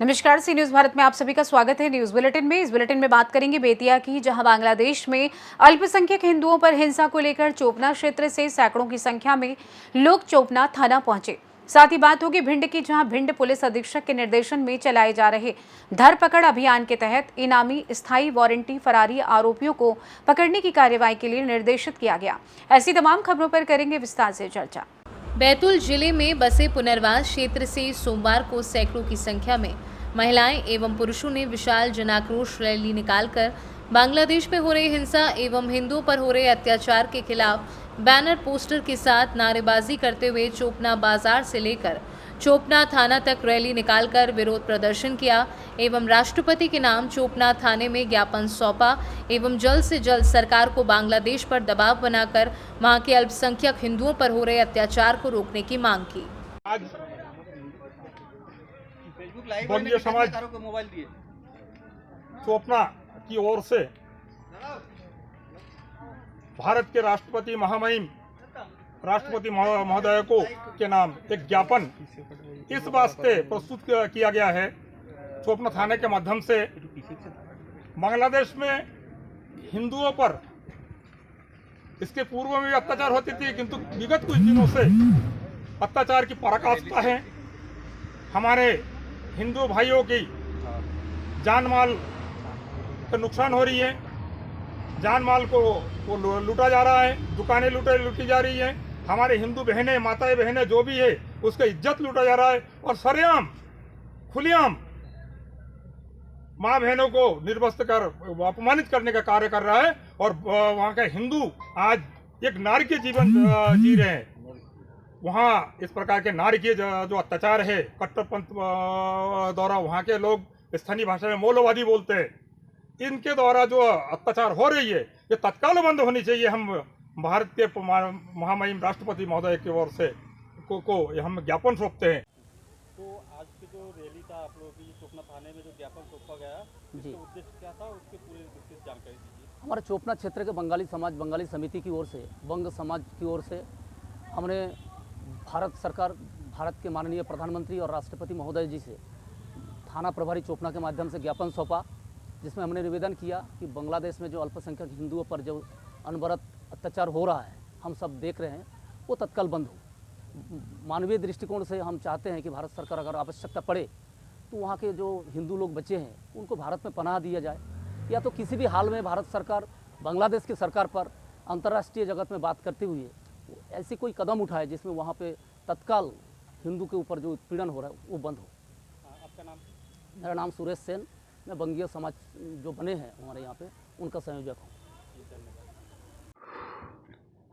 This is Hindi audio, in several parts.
नमस्कार, सी न्यूज भारत में आप सभी का स्वागत है। न्यूज बुलेटिन में इस बुलेटिन में बात करेंगे बेतिया की, जहां बांग्लादेश में अल्पसंख्यक हिंदुओं पर हिंसा को लेकर चोपना क्षेत्र से सैकड़ों की संख्या में लोग चोपना थाना पहुंचे। साथ ही बात होगी भिंड की, जहां भिंड पुलिस अधीक्षक के निर्देशन में चलाए जा रहे धरपकड़ अभियान के तहत इनामी स्थायी वारंटी फरारी आरोपियों को पकड़ने की कार्यवाही के लिए निर्देशित किया गया। ऐसी तमाम खबरों पर करेंगे विस्तार से चर्चा। बैतूल जिले में बसे पुनर्वास क्षेत्र से सोमवार को सैकड़ों की संख्या में महिलाएं एवं पुरुषों ने विशाल जनाक्रोश रैली निकालकर बांग्लादेश में हो रही हिंसा एवं हिंदुओं पर हो रहे अत्याचार के खिलाफ बैनर पोस्टर के साथ नारेबाजी करते हुए चोपना बाजार से लेकर चोपना थाना तक रैली निकालकर विरोध प्रदर्शन किया एवं राष्ट्रपति के नाम चोपना थाने में ज्ञापन सौंपा एवं जल्द से जल्द सरकार को बांग्लादेश पर दबाव बनाकर वहां के अल्पसंख्यक हिंदुओं पर हो रहे अत्याचार को रोकने की मांग की। बंदीय समाज चोपना की ओर से भारत के राष्ट्रपति महामहिम राष्ट्रपति महोदय को के नाम एक ज्ञापन इस वास्ते प्रस्तुत किया गया है चोपना थाने के माध्यम से। बांग्लादेश में हिंदुओं पर इसके पूर्व में भी अत्याचार होती थी, किंतु विगत कुछ दिनों से अत्याचार की पराकाष्ठा है। हमारे हिंदू भाइयों की जान माल का नुकसान हो रही है, जान माल को लूटा जा रहा है, दुकानें लूटी जा रही हैं, हमारे हिंदू बहनें माताएं बहनें जो भी है उसका इज्जत लूटा जा रहा है और सरेआम खुलेआम माँ बहनों को निर्वस्त्र कर अपमानित करने का कार्य कर रहा है। और वहाँ का हिंदू आज एक नारकीय जीवन जी रहे हैं। वहाँ इस प्रकार के नारकीय जो अत्याचार है कट्टरपंथ द्वारा वहाँ के लोग स्थानीय भाषा में मौलवादी बोलते हैं, इनके द्वारा जो अत्याचार हो रही है ये तत्काल बंद होनी चाहिए। हम भारत के महामहिम राष्ट्रपति महोदय की ओर से को हम ज्ञापन सौंपते हैं। तो आज की जो रैली था आप लोगों की चोपना थाने में जो ज्ञापन सौंपा गया, इसका उद्देश्य क्या था, उसकी पूरी विस्तृत जानकारी दीजिए। हमारे चोपना क्षेत्र के बंगाली समाज बंगाली समिति की ओर से बंग समाज की ओर से हमने भारत सरकार भारत के माननीय प्रधानमंत्री और राष्ट्रपति महोदय जी से थाना प्रभारी चोपना के माध्यम से ज्ञापन सौंपा, जिसमें हमने निवेदन किया कि बांग्लादेश में जो अल्पसंख्यक हिंदुओं पर जो अनवरत अत्याचार हो रहा है, हम सब देख रहे हैं, वो तत्काल बंद हो। मानवीय दृष्टिकोण से हम चाहते हैं कि भारत सरकार अगर आवश्यकता पड़े तो वहाँ के जो हिंदू लोग बचे हैं उनको भारत में पनाह दिया जाए, या तो किसी भी हाल में भारत सरकार बांग्लादेश की सरकार पर अंतर्राष्ट्रीय जगत में बात करते हुए ऐसी कोई कदम उठाए जिसमें वहाँ पे तत्काल हिंदू के ऊपर जो उत्पीड़न हो रहा है वो बंद हो। आपका नाम? मेरा नाम सुरेश सेन, मैं बंगीय समाज जो बने हैं हमारे यहाँ पे उनका संयोजक हूँ।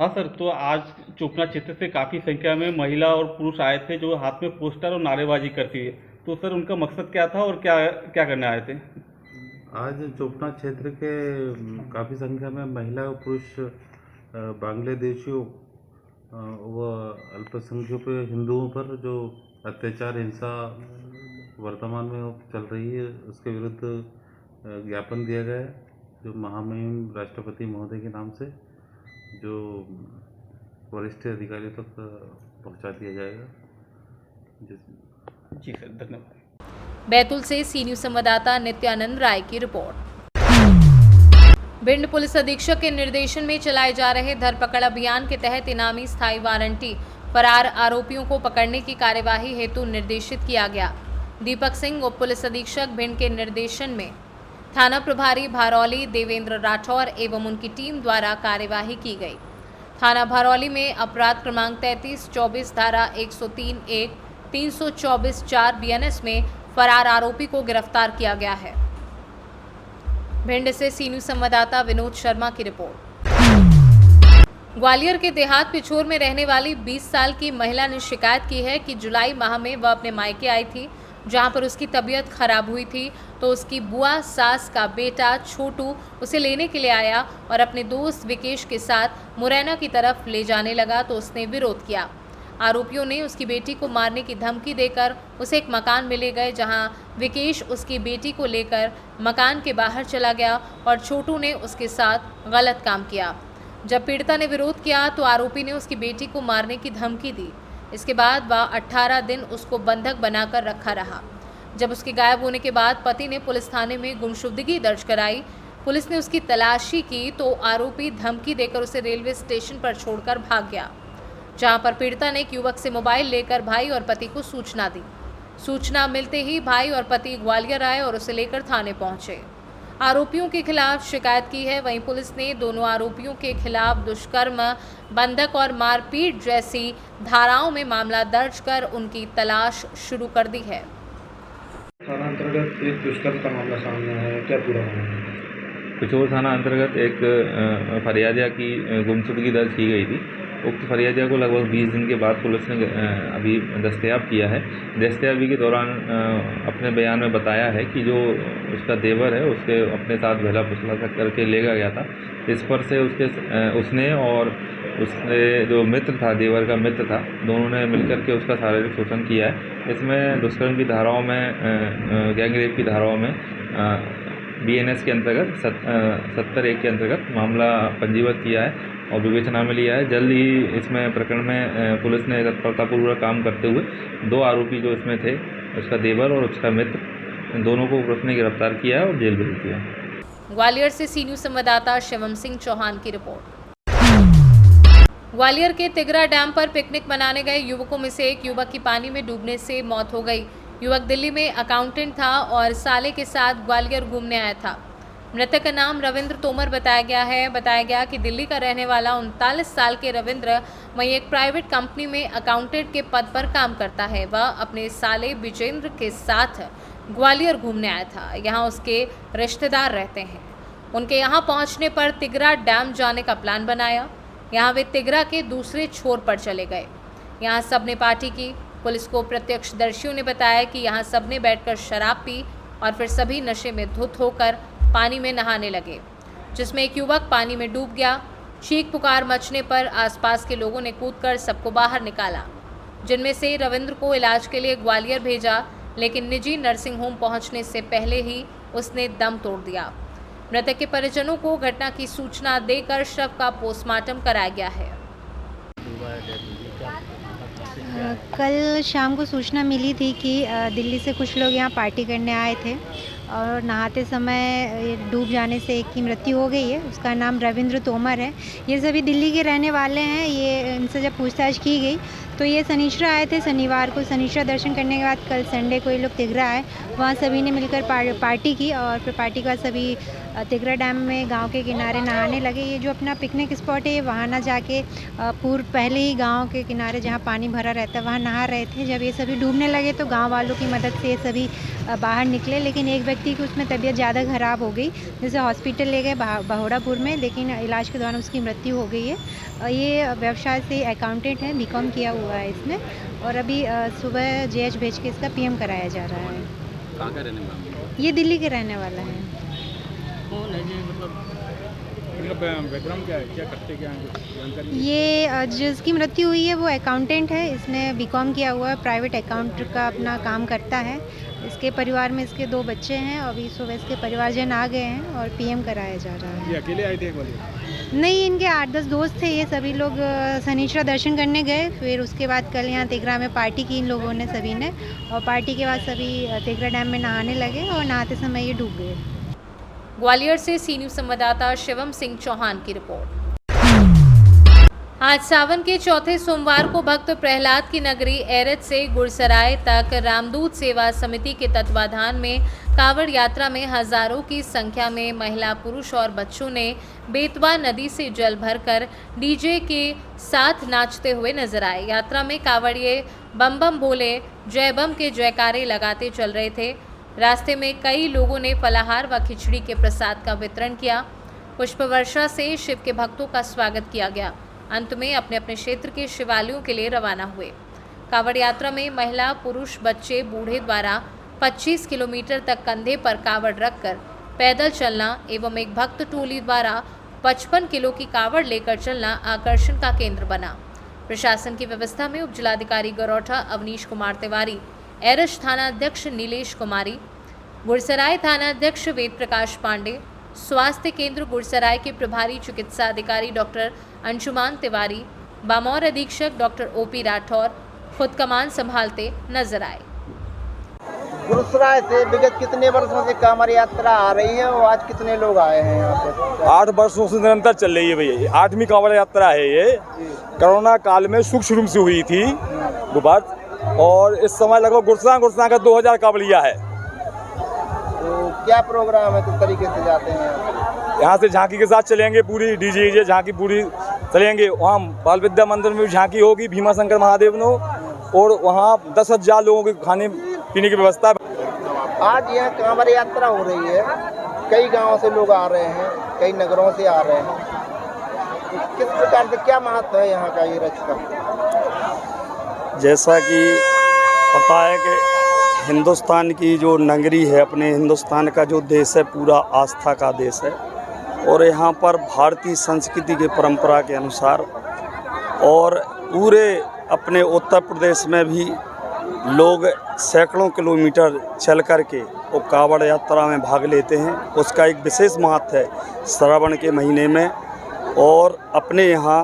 हाँ सर, तो आज चोपना क्षेत्र से काफ़ी संख्या में महिला और पुरुष आए थे जो हाथ में पोस्टर और नारेबाजी करती है, तो सर उनका मकसद क्या था और क्या क्या करने आए थे? आज चोपना क्षेत्र के काफ़ी संख्या में महिला और पुरुष बांग्लादेशियों व अल्पसंख्यक हिंदुओं पर जो अत्याचार हिंसा वर्तमान में चल रही है उसके विरुद्ध ज्ञापन दिया गया है, जो महामहिम राष्ट्रपति महोदय के नाम से जो वरिष्ठ अधिकारियों तक पहुंचा दिया जाएगा। जी सर, धन्यवाद। बैतूल से सी न्यूज संवाददाता नित्यानंद राय की रिपोर्ट। भिंड पुलिस अधीक्षक के निर्देशन में चलाए जा रहे धरपकड़ अभियान के तहत इनामी स्थायी वारंटी फरार आरोपियों को पकड़ने की कार्यवाही हेतु निर्देशित किया गया। दीपक सिंह उप पुलिस अधीक्षक भिंड के निर्देशन में थाना प्रभारी भारौली देवेंद्र राठौर एवं उनकी टीम द्वारा कार्यवाही की गई। थाना भारौली में अपराध क्रमांक 33-24 धारा 103(1) 324(4) बीएनएस में फरार आरोपी को गिरफ्तार किया गया है। भिंड से सी न्यूज संवाददाता विनोद शर्मा की रिपोर्ट। ग्वालियर के देहात पिछोर में रहने वाली 20 साल की महिला ने शिकायत की है कि जुलाई माह में वह अपने मायके आई थी, जहां पर उसकी तबीयत खराब हुई थी, तो उसकी बुआ सास का बेटा छोटू उसे लेने के लिए आया और अपने दोस्त विकेश के साथ मुरैना की तरफ ले जाने लगा तो उसने विरोध किया। आरोपियों ने उसकी बेटी को मारने की धमकी देकर उसे एक मकान में ले गए, जहां विकेश उसकी बेटी को लेकर मकान के बाहर चला गया और छोटू ने उसके साथ गलत काम किया। जब पीड़िता ने विरोध किया तो आरोपी ने उसकी बेटी को मारने की धमकी दी। इसके बाद वह 18 दिन उसको बंधक बनाकर रखा रहा। जब उसके गायब होने के बाद पति ने पुलिस थाने में गुमशुदगी दर्ज कराई। पुलिस ने उसकी तलाशी की तो आरोपी धमकी देकर उसे रेलवे स्टेशन पर छोड़कर भाग गया, जहां पर पीड़िता ने एक युवक से मोबाइल लेकर भाई और पति को सूचना दी। सूचना मिलते ही भाई और पति ग्वालियर आए और उसे लेकर थाने पहुंचे। आरोपियों के खिलाफ शिकायत की है। वहीं पुलिस ने दोनों आरोपियों के खिलाफ दुष्कर्म, बंधक और मारपीट जैसी धाराओं में मामला दर्ज कर उनकी तलाश शुरू कर दी है। थाना अंतर्गत एक दुष्कर्म का मामला सामने आया है, क्या पूरा मामला है? पिछोर थाना अंतर्गत एक फरियादिया की गुमशुदगी दर्ज की गई थी। उक्त फरियादिया को लगभग 20 दिन के बाद पुलिस ने अभी दस्तयाब किया है। दस्तयाबी के दौरान अपने बयान में बताया है कि जो उसका देवर है उसके अपने साथ बहला फुसला करके ले गया था। इस पर से उसने और उसने जो मित्र था, देवर का मित्र था, दोनों ने मिलकर के उसका शारीरिक शोषण किया है। इसमें दुष्कर्म की धाराओं में, गैंग रेप की धाराओं में BNS के अंतर्गत 70(1) के अंतर्गत मामला पंजीबद्ध किया है और विवेचना में लिया है। जल्द ही इसमें प्रकरण में पुलिस ने तत्परतापूर्वक काम करते हुए 2 आरोपी जो इसमें थे, उसका देवर और उसका मित्र, इन दोनों को पुलिस ने गिरफ्तार किया है और जेल भेज दिया है। ग्वालियर से सी न्यूज़ संवाददाता शिवम सिंह चौहान की रिपोर्ट। ग्वालियर के तिगरा डैम पर पिकनिक मनाने गए युवकों में से एक युवक की पानी में डूबने से मौत हो गई। युवक दिल्ली में अकाउंटेंट था और साले के साथ ग्वालियर घूमने आया था। मृतक का नाम रविंद्र तोमर बताया गया है। बताया गया कि दिल्ली का रहने वाला 39 साल के रविंद्र वहीं एक प्राइवेट कंपनी में अकाउंटेंट के पद पर काम करता है। वह अपने साले विजेंद्र के साथ ग्वालियर घूमने आया था। यहाँ उसके रिश्तेदार रहते हैं। उनके यहाँ पहुँचने पर तिगरा डैम जाने का प्लान बनाया। यहाँ वे तिगरा के दूसरे छोर पर चले गए। यहाँ सबने पार्टी की। पुलिस को प्रत्यक्षदर्शियों ने बताया कि यहाँ सबने बैठकर शराब पी और फिर सभी नशे में धुत होकर पानी में नहाने लगे, जिसमें एक युवक पानी में डूब गया। चीख पुकार मचने पर आसपास के लोगों ने कूदकर सबको बाहर निकाला, जिनमें से रविंद्र को इलाज के लिए ग्वालियर भेजा, लेकिन निजी नर्सिंग होम पहुंचने से पहले ही उसने दम तोड़ दिया। मृतक के परिजनों को घटना की सूचना देकर शव का पोस्टमार्टम कराया गया है। कल शाम को सूचना मिली थी कि दिल्ली से कुछ लोग यहाँ पार्टी करने आए थे और नहाते समय डूब जाने से एक की मृत्यु हो गई है। उसका नाम रविंद्र तोमर है। ये सभी दिल्ली के रहने वाले हैं। ये इनसे जब पूछताछ की गई तो ये शनिश्चर आए थे। शनिवार को शनिश्चर दर्शन करने के बाद कल संडे को ये लोग तिगरा आए। वहाँ सभी ने मिलकर पार्टी की और फिर पार्टी के बाद सभी तिगरा डैम में गांव के किनारे नहाने लगे। ये जो अपना पिकनिक स्पॉट है, वहाँ ना जाके पहले ही गांव के किनारे जहाँ पानी भरा रहता है वहाँ नहा रहे थे। जब ये सभी डूबने लगे तो गांव वालों की मदद से ये सभी बाहर निकले, लेकिन एक व्यक्ति की उसमें तबीयत ज़्यादा ख़राब हो गई, जिसे हॉस्पिटल ले गए बहोड़ापुर में, लेकिन इलाज के दौरान उसकी मृत्यु हो गई है। ये व्यवसाय से अकाउंटेंट है, BCom किया हुआ है इसने, और अभी सुबह JH भेज के इसका PM कराया जा रहा है। कहाँ का रहने वाला? ये दिल्ली के रहने वाला है। कौन है ये, मतलब बैकग्राउंड क्या है, क्या करते क्या हैं, जानकारी? ये जिसकी मृत्यु हुई है वो अकाउंटेंट है। इसने BCom किया हुआ है, प्राइवेट अकाउंट का अपना काम करता है। इसके परिवार में इसके 2 बच्चे हैं और अभी सुबह इसके परिवारजन आ गए हैं और PM कराया जा रहा है। ये अकेले आए थे ग्वालियर? नहीं, इनके 8-10 दोस्त थे। ये सभी लोग शनिश्चर दर्शन करने गए, फिर उसके बाद कल यहाँ तिगरा में पार्टी की इन लोगों ने सभी ने, और पार्टी के बाद सभी तिगरा डैम में नहाने लगे और नहाते समय ये डूब गए। ग्वालियर से सी न्यूज़ संवाददाता शिवम सिंह चौहान की रिपोर्ट। आज सावन के चौथे सोमवार को भक्त प्रहलाद की नगरी एरत से गुड़सराय तक रामदूत सेवा समिति के तत्वाधान में कांवड़ यात्रा में हजारों की संख्या में महिला, पुरुष और बच्चों ने बेतवा नदी से जल भरकर डीजे के साथ नाचते हुए नजर आए। यात्रा में कांवड़िए बम बम भोले, जय बम के जयकारे लगाते चल रहे थे। रास्ते में कई लोगों ने फलाहार व खिचड़ी के प्रसाद का वितरण किया। पुष्प वर्षा से शिव के भक्तों का स्वागत किया गया। अंत में अपने अपने क्षेत्र के शिवालयों के लिए रवाना हुए। कांवड़ यात्रा में महिला, पुरुष, बच्चे, बूढ़े द्वारा 25 किलोमीटर तक कंधे पर कांवड़ रखकर पैदल चलना एवं एक भक्त टोली द्वारा 55 किलो की कांवड़ लेकर चलना आकर्षण का केंद्र बना। प्रशासन की व्यवस्था में उप जिलाधिकारी गरौठा अवनीश कुमार तिवारी, एरश थानाध्यक्ष नीलेश कुमारी, गुड़सराय थानाध्यक्ष वेद प्रकाश पांडे, स्वास्थ्य केंद्र गुड़सराय के प्रभारी चिकित्सा अधिकारी डॉक्टर अंशुमान तिवारी, बामौर अधीक्षक डॉक्टर OP राठौर खुद कमान संभालते नजर आए। गुरुसराय से विगत कितने वर्षों से कांवड़ यात्रा आ रही है और आज कितने लोग आए हैं यहाँ पे? 8 वर्षों से निरंतर चल रही है भैया, 8वीं कांवड़ यात्रा है ये। कोरोना काल में सूक्ष्म से हुई थी गुबात, और इस समय लगभग गुरसा का 2000 कांवड़िया है। तो क्या प्रोग्राम है, किस तरीके से जाते हैं यहाँ से झांकी के साथ चलेंगे, पूरी डीजे झांकी पूरी चलेंगे। वहाँ बाल विद्या मंदिर में भी झांकी होगी भीमा शंकर महादेव ने, और वहाँ 10,000 लोगों के खाने पीने की व्यवस्था। आज यहाँ कांवड़ यात्रा हो रही है, कई गांवों से लोग आ रहे हैं, कई नगरों से आ रहे हैं, तो किस प्रकार से क्या महत्व है यहाँ का ये रथ का? जैसा कि पता है कि हिंदुस्तान की जो नगरी है, अपने हिंदुस्तान का जो देश है पूरा आस्था का देश है, और यहाँ पर भारतीय संस्कृति के परंपरा के अनुसार और पूरे अपने उत्तर प्रदेश में भी लोग सैकड़ों किलोमीटर चल कर के वो कांवड़ यात्रा में भाग लेते हैं। उसका एक विशेष महत्व है श्रावण के महीने में। और अपने यहाँ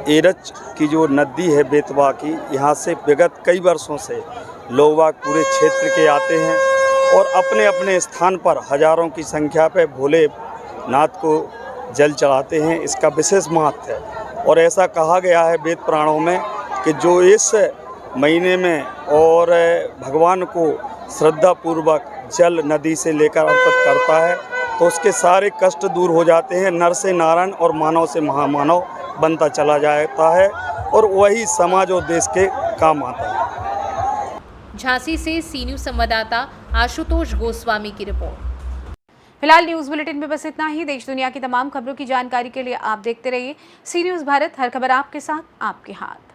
एरच की जो नदी है बेतवा की, यहाँ से विगत कई वर्षों से लोग पूरे क्षेत्र के आते हैं और अपने अपने स्थान पर हजारों की संख्या पे भोलेनाथ को जल चढ़ाते हैं। इसका विशेष महत्व है, और ऐसा कहा गया है वेद पुराणों में कि जो इस महीने में और भगवान को श्रद्धापूर्वक जल नदी से लेकर अर्पित करता है तो उसके सारे कष्ट दूर हो जाते हैं, नर से नारायण और मानव से महामानव बनता चला जाता है, और वही समाज और देश के काम आता है। झांसी से सी न्यूज़ संवाददाता आशुतोष गोस्वामी की रिपोर्ट। फिलहाल न्यूज बुलेटिन में बस इतना ही। देश दुनिया की तमाम खबरों की जानकारी के लिए आप देखते रहिए सी न्यूज़ भारत, हर खबर आपके साथ, आपके हाथ।